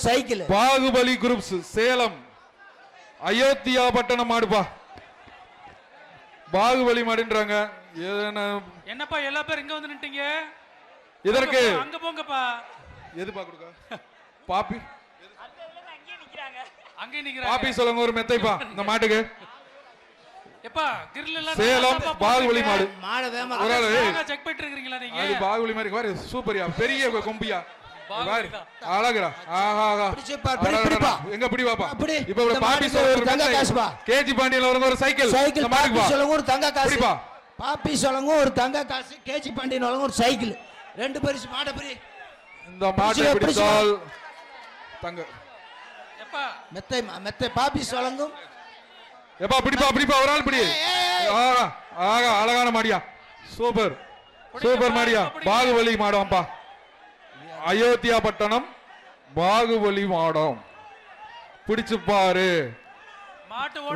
Cycle. Baahubali groups Salem Ayodhya பட்டணம் மாடுப்பா. பாகுபலி மாடுன்றாங்க. என்னப்பா எல்லா பேரும் இங்க வந்து நின்னுட்டீங்க? இதற்கு அங்க போங்கப்பா. எதுப்பா கொடுக்க? பாப்பி அங்கே நிக்கிறாங்க. பாப்பி சொல்லுங்க ஒரு மெத்தைப்பா இந்த மாட்டுக்கு. எப்பா கிரில் எல்லாம் சேலம் பாகுபலி மாடு. மாடு வேமா ஒரு ஆளு செக் பண்ணிட்டு இருக்கீங்களா நீங்க? அது பாகுபலி மாதிரி பாரு சூப்பர்யா பெரிய கொம்பியா. பாரு அழகுடா. ஆஹா பிடிப்பா. எங்க பிடி வாப்பா. இப்போ ஒரு பாப்பி சொல்லுங்க தங்க காசுப்பா. கேஜி பாண்டியன்ல வரங்க ஒரு சைக்கிள். சைக்கிள் பாப்பி சொல்லுங்க ஒரு தங்க காசு. பிடிப்பா. பாப்பி சொல்லுங்க ஒரு தங்க காசு. கேஜி பாண்டியன் வரங்க ஒரு சைக்கிள். ரெண்டு பரிசு மாட பிடி. இந்த மாட்டை பிடிச்சால் தங்க. எப்பா மெத்தை மெத்தை பாப்பி சொல்லுங்க. எப்பா பிடிப்பா ஒரு ஆள் பிடி. ஆஹா ஆஹா அழகான மாடியா. சூப்பர் சூப்பர் மாடியா. பாகுபலி மாடம்ப்பா. அயோத்தியா பட்டணம் பாகுபலி மாடம். பிடிச்சு பாரு.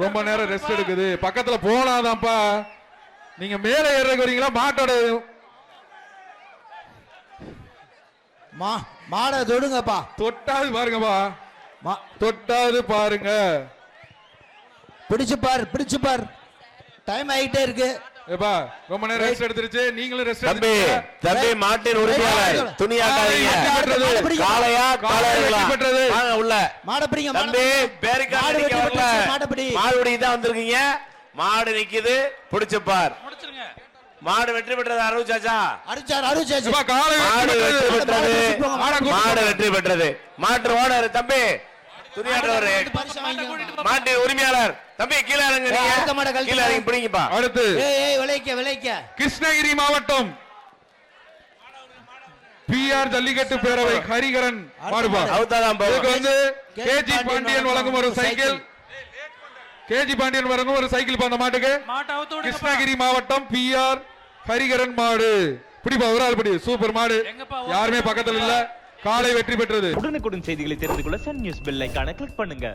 ரொம்ப நேரம் ரெஸ்ட் எடுக்குது. பக்கத்துல போனாதான்ப்பா. நீங்க மேல ஏறக்கு வரீங்களா மாட்டோட மாட தொடுங்கப்பா. தொட்டாது பாருங்கப்பா. தொட்டாது பாருங்க. பிடிச்சு பாரு. டைம் ஆகிட்டே இருக்கு. ஏப்பா ரொம்ப நேரம் ரெஸ்ட் எடுத்துருச்சு. நீங்களும் ரெஸ்ட் தம்பி தம்பி மாட்டின் உரிமையாளர் துணியாட்டாதீங்க. காளையா காளையா பெற்றது வாங்க உள்ள. மாட பிடிங்க தம்பி பேரிக்கா நிக்க வரல. மாடுடி தான் வந்திருக்கீங்க. மாடு நிக்குது பிடிச்சு பார். முடிச்சிருங்க. மாடு வெற்றி பெற்றது அருள் சாச்சா. அருள் சாச்சா. மாடு வெற்றி பெற்றது. மாடு வெற்றி பெற்றது. மாட்டு ஓனர் தம்பி துணியாட்டவர் மாட்டு உரிமையாளர் தம்பி கீழே இறங்க. கீழே இறங்கி பிடிங்கப்பா. அடுத்து விளைக்க கிருஷ்ணகிரி மாவட்டம் பிஆர் ஜல்லிக்கட்டு பேரவை ஹரிகரன் மாடுபா. இதுக்கு வந்து கேஜி பாண்டியன் வழங்கும் ஒரு சைக்கிள். கேஜி பாண்டியன் வழங்கும் ஒரு சைக்கிள் அந்த மாட்டுக்கு. கிருஷ்ணகிரி மாவட்டம் பிஆர் ஹரிகரன் மாடு. பிடிப்பா ஒரு ஆள் பிடி. சூப்பர் மாடு. யாருமே பக்கத்துல இல்ல. காலை வெற்றி பெற்றது. உடனுக்குடன் செய்திகளை தெரிந்து கொள்ள சன் நியூஸ் பெல் ஐகானை கிளிக் பண்ணுங்க.